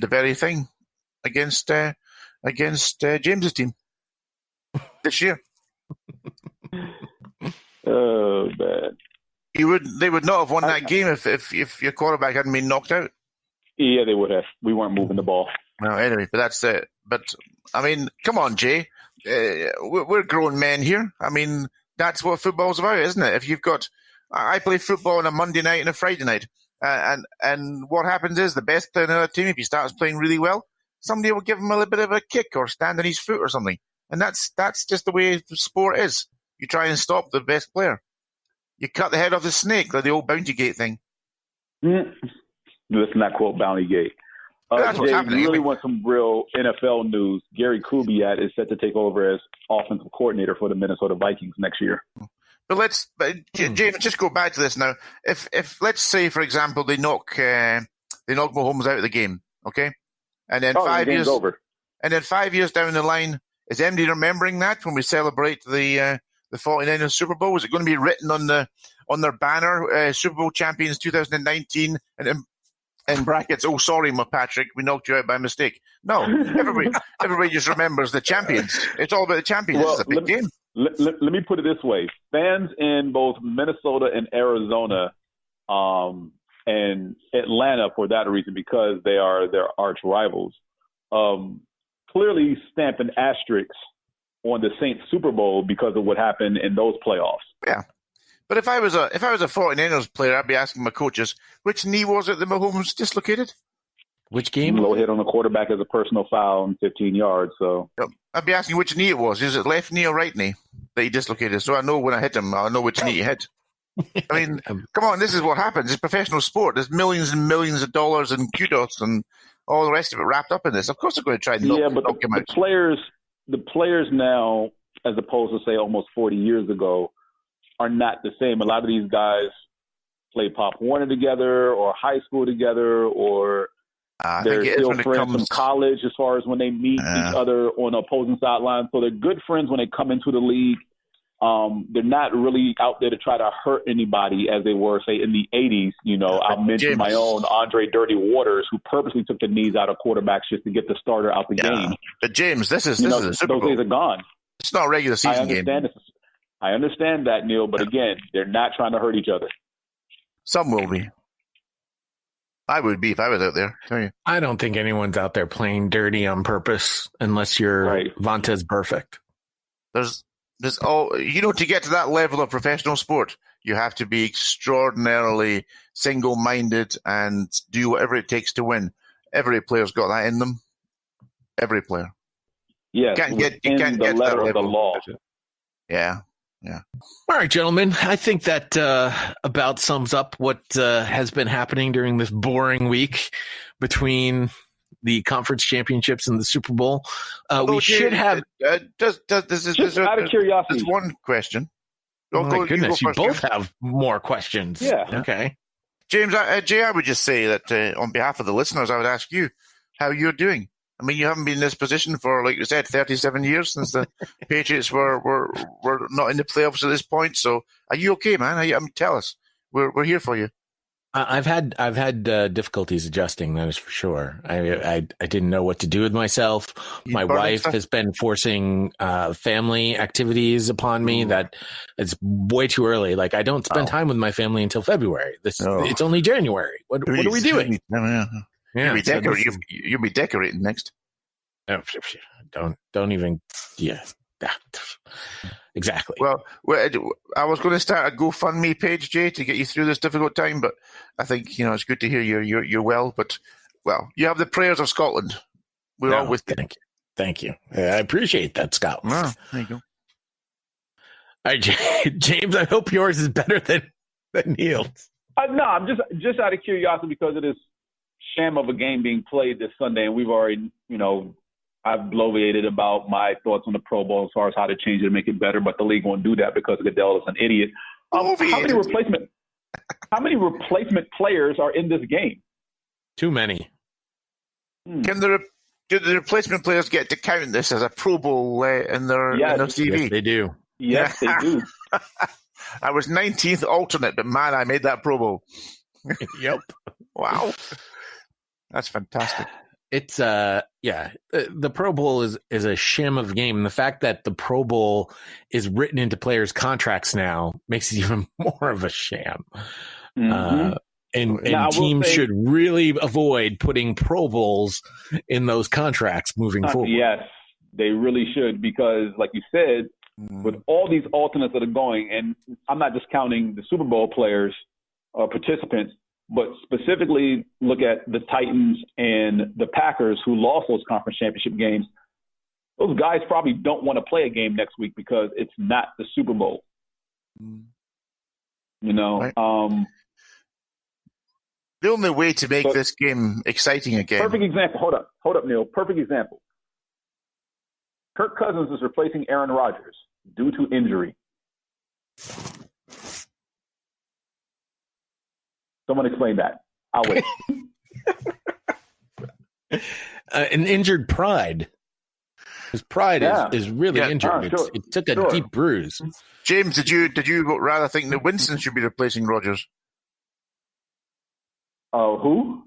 did the very thing against James's team this year. Oh man. They would not have won that game if your quarterback hadn't been knocked out. Yeah, they would have. We weren't moving the ball. Well, anyway, but that's it. But I mean, come on, Jay. We're grown men here. I mean, that's what football's about, isn't it? If you've got, I play football on a Monday night and a Friday night, and what happens is the best player in the team, if he starts playing really well, somebody will give him a little bit of a kick or stand on his foot or something, and that's just the way the sport is. You try and stop the best player. You cut the head off the snake, like the old Bounty Gate thing. Let's not quote Bounty Gate. That's what's happening. You really want some real NFL news. Gary Kubiak is set to take over as offensive coordinator for the Minnesota Vikings next year. But James, just go back to this now. If let's say, for example, they knock Mahomes out of the game, okay, and then 5 years over, and then 5 years down the line, is MD remembering that when we celebrate the 49ers Super Bowl? Is it going to be written on their banner, Super Bowl champions 2019, and in brackets, oh, sorry, Patrick, we knocked you out by mistake? No, everybody just remembers the champions. It's all about the champions. It's a big game. Let me put it this way. Fans in both Minnesota and Arizona and Atlanta, for that reason, because they are their arch rivals, clearly stamp an asterisk on the Saints Super Bowl because of what happened in those playoffs. Yeah. But if I was a 49ers player, I'd be asking my coaches, which knee was it that Mahomes dislocated? Which game? Low hit on the quarterback as a personal foul in 15 yards. So I'd be asking which knee it was. Is it left knee or right knee that he dislocated? So I know when I hit him, I know which knee he hit. I mean, come on, this is what happens. It's professional sport. There's millions and millions of dollars and kudos and all the rest of it wrapped up in this. Of course they're going to try and knock him out. The players now, as opposed to, say, almost 40 years ago, are not the same. A lot of these guys play Pop Warner together or high school together, or they're still friends from college as far as when they meet each other on the opposing sideline. So they're good friends when they come into the league. They're not really out there to try to hurt anybody as they were, say, in the 80s. You know, I'll mention my own Andre Dirty Waters, who purposely took the knees out of quarterbacks just to get the starter out the game. But James, this is a Super Bowl. Those days are gone. It's not a regular season game. I understand that, Neil, but again, they're not trying to hurt each other. Some will be. I would be if I was out there. Tell you. I don't think anyone's out there playing dirty on purpose unless you're Vontaze perfect. There's to get to that level of professional sport, you have to be extraordinarily single-minded and do whatever it takes to win. Every player's got that in them. Every player. Yes, you can't get to that level of the law. Yeah. All right, gentlemen. I think that about sums up what has been happening during this boring week between the conference championships and the Super Bowl. We should have. Just out of curiosity, there's one question. Oh my goodness, you both have more questions. Yeah. Okay. James, Jay, I would just say that on behalf of the listeners, I would ask you how you're doing. I mean, you haven't been in this position for, like you said, 37 years since the Patriots were not in the playoffs at this point. So, are you okay, man? Tell us. We're here for you. I've had difficulties adjusting. That is for sure. I didn't know what to do with myself. My wife has been forcing family activities upon me. That it's way too early. Like, I don't spend time with my family until February. It's only January. What are we doing? Yeah, you'll be decorating next. Don't even. Yeah. Exactly. Well, I was going to start a GoFundMe page, Jay, to get you through this difficult time, but I think it's good to hear you're well. But you have the prayers of Scotland. We're all with you. Thank you. I appreciate that, Scotland. Oh, there you go. All right, James. I hope yours is better than Neil's. No, I'm just out of curiosity because of this sham of a game being played this Sunday, and we've already, I've bloviated about my thoughts on the Pro Bowl as far as how to change it and make it better, but the league won't do that because Goodell is an idiot. How many replacement players are in this game? Too many. Do the replacement players get to count this as a Pro Bowl in their CV? Yes, they do. Yes, they do. I was 19th alternate, but man, I made that Pro Bowl. Yep. Wow. That's fantastic. It's the Pro Bowl is a sham of a game. And the fact that the Pro Bowl is written into players' contracts now makes it even more of a sham. Mm-hmm. And teams should really avoid putting Pro Bowls in those contracts moving forward. Yes, they really should, because like you said, with all these alternates that are going, and I'm not just counting the Super Bowl players or participants, but specifically look at the Titans and the Packers who lost those conference championship games. Those guys probably don't want to play a game next week because it's not the Super Bowl. You know, right. The only way to make this game exciting again. Perfect example. Hold up, Neil. Perfect example. Kirk Cousins is replacing Aaron Rodgers due to injury. Someone explain that. I'll wait. An injured pride. His pride is really injured. Sure. It took a deep bruise. James, did you rather think that Winston should be replacing Rodgers? Who?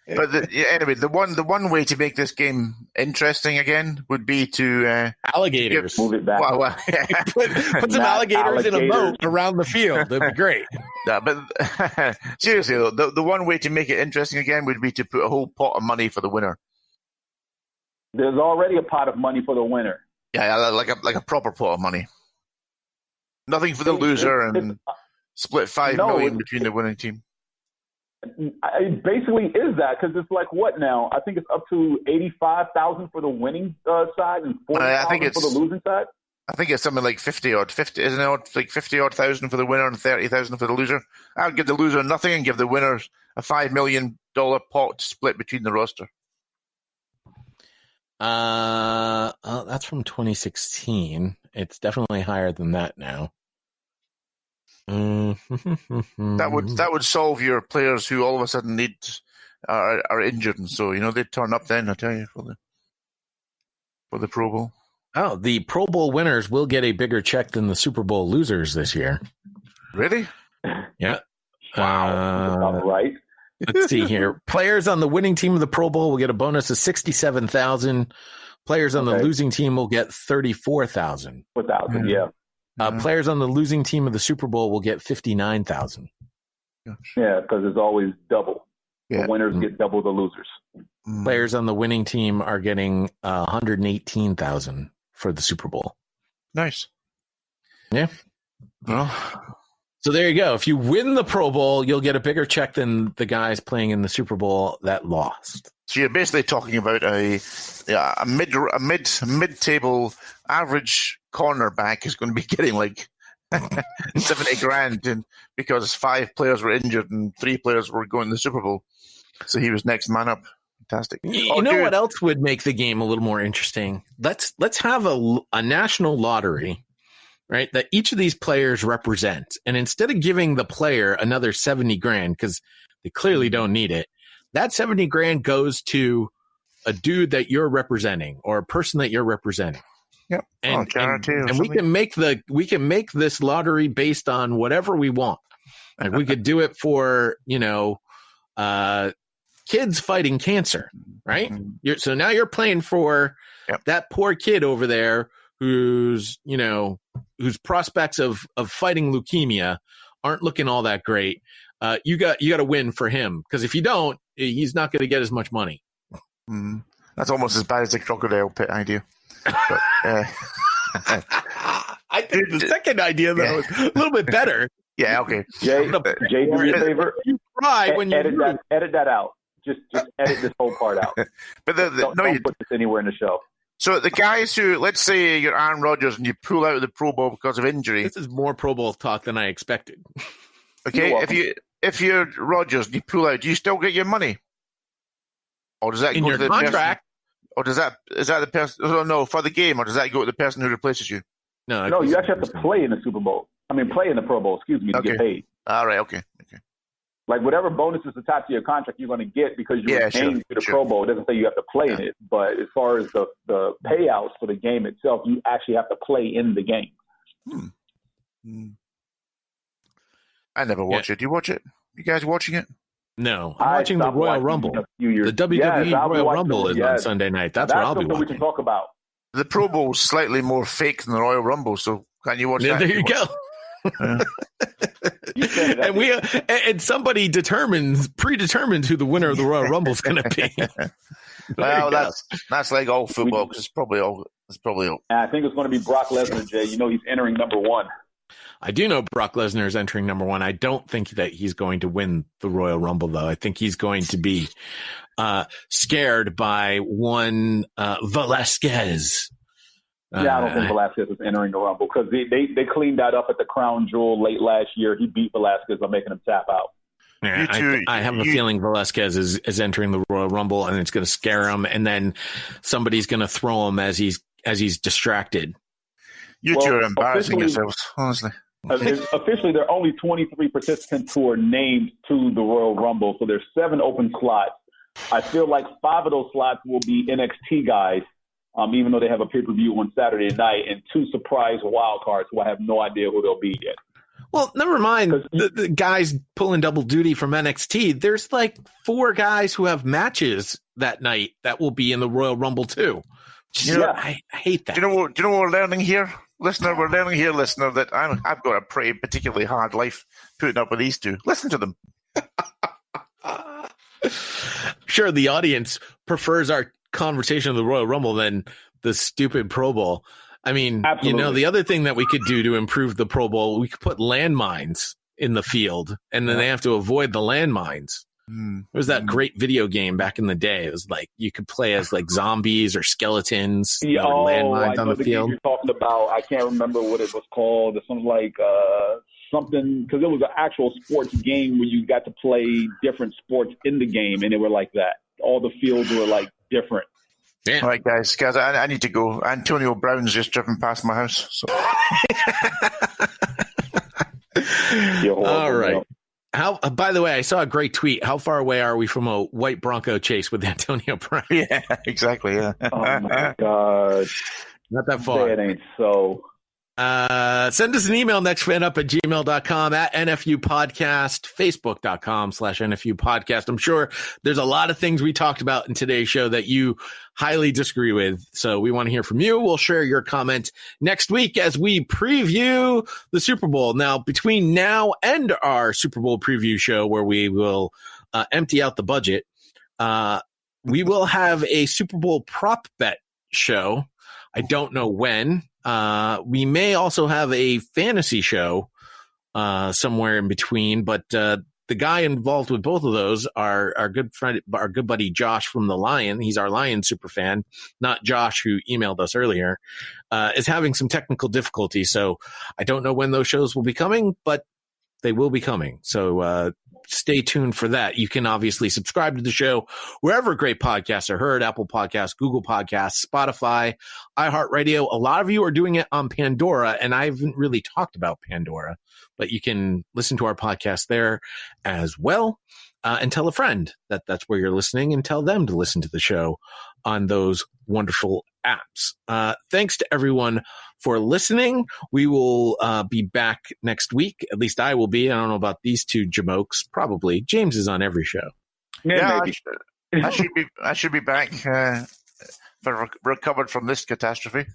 But anyway, the one way to make this game interesting again would be to alligators. Move it back. Put some alligators in a boat around the field. That'd be great. No, but seriously though, the one way to make it interesting again would be to put a whole pot of money for the winner. There's already a pot of money for the winner. Yeah, like a proper pot of money. Nothing for the loser, and split $5 million between the winning team. It basically is that, because it's like what now? I think it's up to $85,000 for the winning side and $40,000 for the losing side. I think it's something like 50, isn't it? Like 50 thousand for the winner and 30,000 for the loser. I'll give the loser nothing and give the winners a $5 million pot split between the roster. That's from 2016. It's definitely higher than that now. That would solve your players who all of a sudden are injured, and so they'd turn up then. I tell you, for the Pro Bowl. Oh, the Pro Bowl winners will get a bigger check than the Super Bowl losers this year. Really? Yeah. Wow. Right. Let's see here. Players on the winning team of the Pro Bowl will get a bonus of $67,000. Players on the losing team will get $34,000. $4,000, yeah. Players on the losing team of the Super Bowl will get $59,000. Yeah, because it's always double. Yeah. The winners get double the losers. Players on the winning team are getting $118,000 for the Super Bowl. Nice. Yeah. Well, so there you go. If you win the Pro Bowl, you'll get a bigger check than the guys playing in the Super Bowl that lost. So you're basically talking about a mid-table average cornerback is going to be getting like $70,000, and because 5 players were injured and 3 players were going to the Super Bowl, so he was next man up. Fantastic. You know what else would make the game a little more interesting? Let's have a national lottery, right? That each of these players represent, and instead of giving the player another $70,000 because they clearly don't need it, that $70,000 goes to a dude that you're representing or a person that you're representing. Yep. And we can make this lottery based on whatever we want. Like we could do it for, kids fighting cancer, right? So now you're playing for that poor kid over there whose prospects of fighting leukemia aren't looking all that great. You got to win for him, because if you don't, he's not going to get as much money. That's almost as bad as the crocodile pit idea. But, I think the second idea though is a little bit better. Yeah, okay. Jay, do me a favor. You cry when you edit that out. Just edit this whole part out. But don't put this anywhere in the show. So the guys who, let's say you're Aaron Rodgers and you pull out of the Pro Bowl because of injury. This is more Pro Bowl talk than I expected. Okay, if you're Rodgers and you pull out, do you still get your money? Or does that in go your to the contract? Person, or is that the person? Oh, no, for the game, or does that go to the person who replaces you? No, you actually have to play in the Super Bowl. Play in the Pro Bowl. Excuse me, to get paid. All right. Okay. Like whatever bonus is attached to your contract, you're going to get because you were named to the Pro Bowl. It doesn't say you have to play in it, but as far as the payouts for the game itself, you actually have to play in the game. I never watch it. Do you watch it? You guys watching it? No, I'm watching the Royal Rumble. The WWE Royal Rumble is on Sunday night. That's what I'll be watching. We can talk about. The Pro Bowl is slightly more fake than the Royal Rumble, so can you watch that? There you go. And somebody predetermines who the winner of the Royal Rumble is going to be. Well, that's like all football. Cause it's probably all. I think it's going to be Brock Lesnar, Jay. You know he's entering number one. I do know Brock Lesnar is entering number one. I don't think that he's going to win the Royal Rumble, though. I think he's going to be scared by one Velasquez. Yeah, I don't think Velasquez is entering the Rumble because they cleaned that up at the Crown Jewel late last year. He beat Velasquez by making him tap out. Yeah, I have a feeling Velasquez is entering the Royal Rumble, and it's going to scare him, and then somebody's going to throw him as he's distracted. You two are embarrassing yourselves, honestly. Officially, there are only 23 participants who are named to the Royal Rumble, so there's 7 open slots. I feel like 5 of those slots will be NXT guys, even though they have a pay-per-view on Saturday night, and 2 surprise wild cards who I have no idea who they'll be yet. Well, never mind the guys pulling double duty from NXT. There's like 4 guys who have matches that night that will be in the Royal Rumble too. I hate that. Do you know what we're learning here, listener? We're learning here, listener, that I've got a pretty particularly hard life putting up with these two. Listen to them. Sure, the audience prefers our conversation of the Royal Rumble than the stupid Pro Bowl. I mean, absolutely. The other thing that we could do to improve the Pro Bowl, we could put landmines in the field, and then they have to avoid the landmines. There was that great video game back in the day. It was like you could play as like zombies or skeletons. Landmines on the field. You're talking about. I can't remember what it was called. It sounds like something because it was an actual sports game where you got to play different sports in the game, and they were like that. All the fields were like different. Yeah. All right, guys, I need to go. Antonio Brown's just driven past my house. So. All right. By the way, I saw a great tweet. How far away are we from a white Bronco chase with Antonio Brown? Yeah, exactly. Yeah. Oh my God. Not that far. It ain't so. Send us an email, nextfanUp@gmail.com, at NFU Podcast, Facebook.com/NFU Podcast. I'm sure there's a lot of things we talked about in today's show that you highly disagree with. So we want to hear from you. We'll share your comment next week as we preview the Super Bowl. Now, between now and our Super Bowl preview show, where we will empty out the budget, we will have a Super Bowl prop bet show. I don't know when. We may also have a fantasy show somewhere in between, but the guy involved with both of those, our good friend, our good buddy Josh from the Lion, he's our Lion super fan, not Josh who emailed us earlier, is having some technical difficulty. So I don't know when those shows will be coming, but they will be coming. So stay tuned for that. You can obviously subscribe to the show wherever great podcasts are heard: Apple Podcasts, Google Podcasts, Spotify, iHeartRadio. A lot of you are doing it on Pandora, and I haven't really talked about Pandora, but you can listen to our podcast there as well. And tell a friend that that's where you're listening, and tell them to listen to the show on those wonderful apps. Thanks to everyone for listening. We will be back next week. At least I will be. I don't know about these two jamokes. Probably. James is on every show. Yeah, I should be back for recovered from this catastrophe.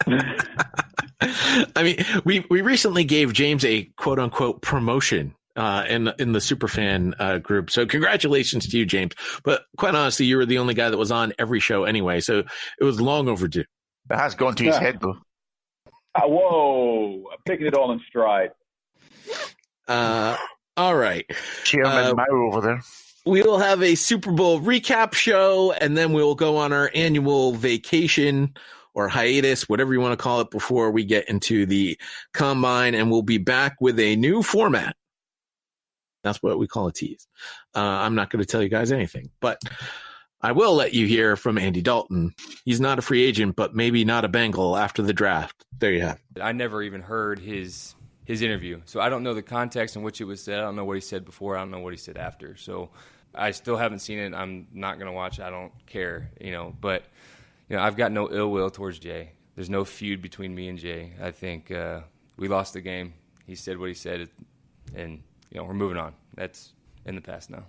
I mean, we recently gave James a quote unquote promotion in the Superfan group. So congratulations to you, James. But quite honestly, you were the only guy that was on every show anyway. So it was long overdue. It has gone to his head, though. Whoa. I'm taking it all in stride. All right. Chairman Mao over there. We will have a Super Bowl recap show, and then we'll go on our annual vacation or hiatus, whatever you want to call it, before we get into the combine, and we'll be back with a new format. That's what we call a tease. I'm not going to tell you guys anything, but I will let you hear from Andy Dalton. He's not a free agent, but maybe not a Bengal after the draft. There you have it. I never even heard his interview, so I don't know the context in which it was said. I don't know what he said before. I don't know what he said after. So I still haven't seen it. I'm not going to watch it. I don't care, But I've got no ill will towards Jay. There's no feud between me and Jay. I think we lost the game. He said what he said, and we're moving on. That's in the past now.